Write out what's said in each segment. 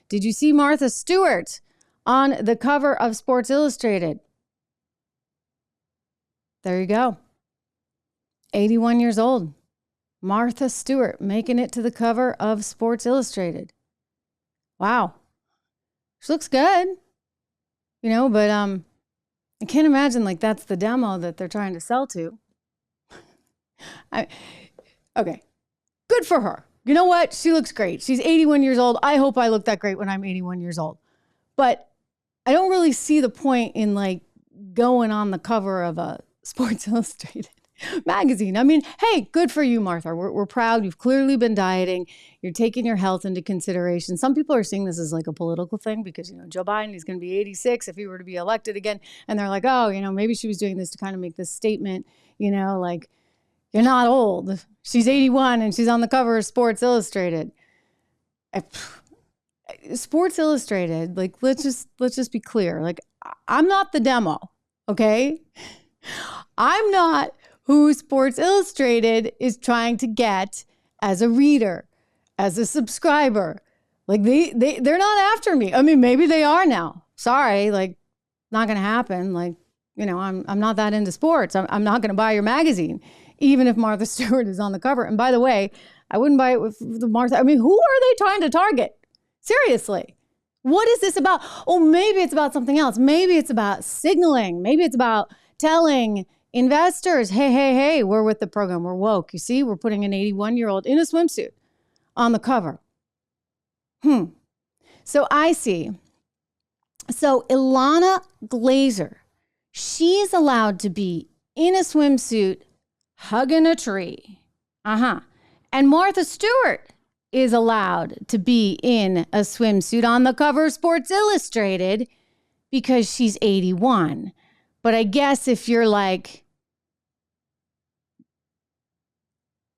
Did you see Martha Stewart on the cover of Sports Illustrated? There you go. 81 years old. Martha Stewart making it to the cover of Sports Illustrated. Wow. She looks good. But I can't imagine like that's the demo that they're trying to sell to. Okay. Good for her. You know what? She looks great. She's 81 years old. I hope I look that great when I'm 81 years old. But I don't really see the point in like going on the cover of a Sports Illustrated magazine. I mean, hey, good for you, Martha. We're proud. You've clearly been dieting. You're taking your health into consideration. Some people are seeing this as like a political thing because, Joe Biden, he's going to be 86 if he were to be elected again. And they're like, oh, maybe she was doing this to kind of make this statement, like, you're not old. She's 81 and she's on the cover of Sports Illustrated. Sports Illustrated, like, let's just be clear. Like, I'm not the demo, okay? I'm not who Sports Illustrated is trying to get as a reader, as a subscriber. Like they're not after me. I mean, maybe they are now. Sorry, like not going to happen. Like, I'm not that into sports. I'm not going to buy your magazine, even if Martha Stewart is on the cover. And by the way, I wouldn't buy it with the Martha. I mean, who are they trying to target? Seriously. What is this about? Oh, maybe it's about something else. Maybe it's about signaling. Maybe it's about telling investors, hey, we're with the program. We're woke. You see, we're putting an 81-year-old in a swimsuit on the cover. So I see. So Ilana Glazer, she's allowed to be in a swimsuit hugging a tree. And Martha Stewart is allowed to be in a swimsuit on the cover of Sports Illustrated because she's 81. But I guess if you're like,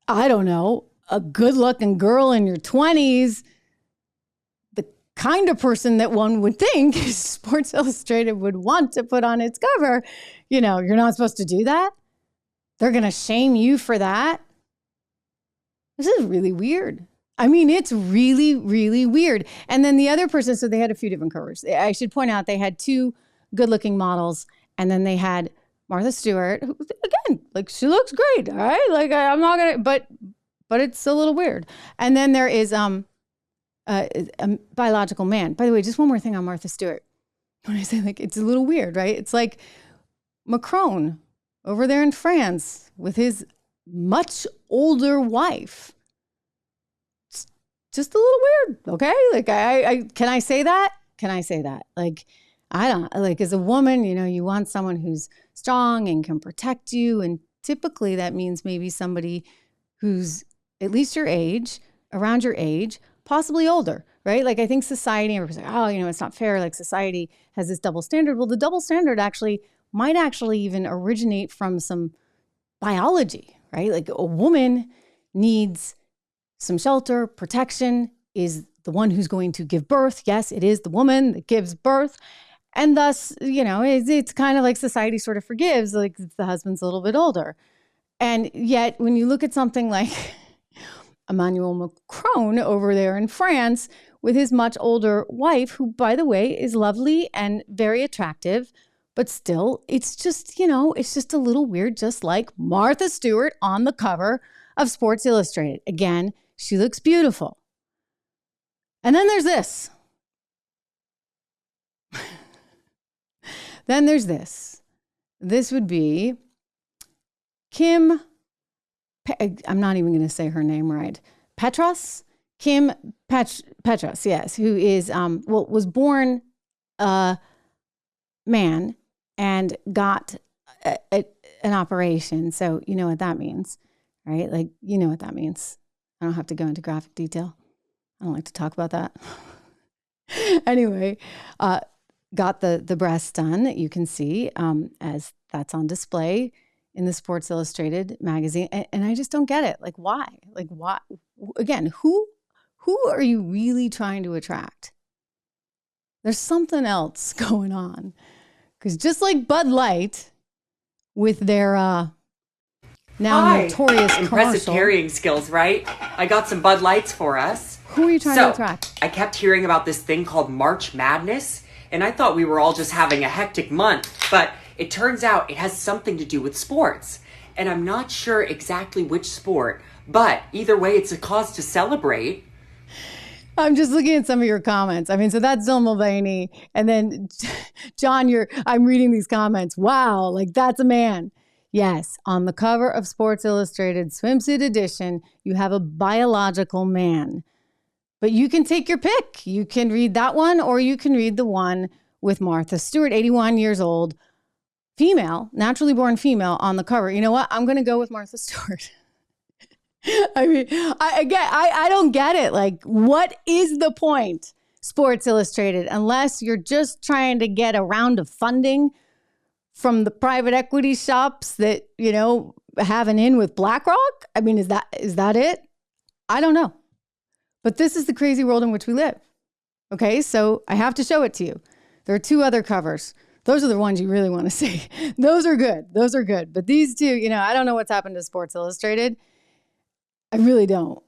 I don't know, a good-looking girl in your 20s, the kind of person that one would think Sports Illustrated would want to put on its cover, you're not supposed to do that. They're going to shame you for that. This is really weird. I mean, it's really, really weird. And then the other person, so they had a few different covers. I should point out they had two good-looking models. And then they had Martha Stewart, who, again, like she looks great, all right? Like I'm not gonna, but it's a little weird. And then there is a biological man. By the way, just one more thing on Martha Stewart. When I say like it's a little weird, right? It's like Macron over there in France with his much older wife. It's just a little weird, okay? Like I can I say that? Can I say that? Like. I don't like as a woman, you want someone who's strong and can protect you. And typically that means maybe somebody who's at least your age, around your age, possibly older, right? Like I think society, everybody's like, oh, it's not fair. Like society has this double standard. Well, the double standard might even originate from some biology, right? Like a woman needs some shelter, protection, is the one who's going to give birth. Yes, it is the woman that gives birth. And thus, it's kind of like society sort of forgives, like the husband's a little bit older. And yet when you look at something like Emmanuel Macron over there in France with his much older wife, who, by the way, is lovely and very attractive, but still, it's just, it's just a little weird, just like Martha Stewart on the cover of Sports Illustrated. Again, she looks beautiful. And then there's this. Then there's this. This would be Kim, I'm not even going to say her name right. Petras? Kim Petras, yes, who is, was born a man and got an operation. So you know what that means, right? Like, you know what that means. I don't have to go into graphic detail. I don't like to talk about that. Anyway, got the breast done, you can see, as that's on display in the Sports Illustrated magazine. And I just don't get it. Like, why? Like, why? Again, who are you really trying to attract? There's something else going on. Because just like Bud Light with their now Hi. notorious Impressive commercial. carrying skills, right? I got some Bud Lights for us. Who are you trying to attract? I kept hearing about this thing called March Madness, and I thought we were all just having a hectic month, but it turns out it has something to do with sports. And I'm not sure exactly which sport, but either way, it's a cause to celebrate. I'm just looking at some of your comments. I mean, so that's Zil Mulvaney. And then John, I'm reading these comments. Wow, like that's a man. Yes, on the cover of Sports Illustrated Swimsuit Edition, you have a biological man. But you can take your pick. You can read that one, or you can read the one with Martha Stewart, 81 years old, female, naturally born female on the cover. You know what? I'm going to go with Martha Stewart. I mean, I don't get it. Like, what is the point, Sports Illustrated, unless you're just trying to get a round of funding from the private equity shops that, you know, have an in with BlackRock? I mean, is that it? I don't know. But this is the crazy world in which we live. Okay, so I have to show it to you. There are two other covers. Those are the ones you really want to see. Those are good. Those are good. But these two, you know, I don't know what's happened to Sports Illustrated. I really don't.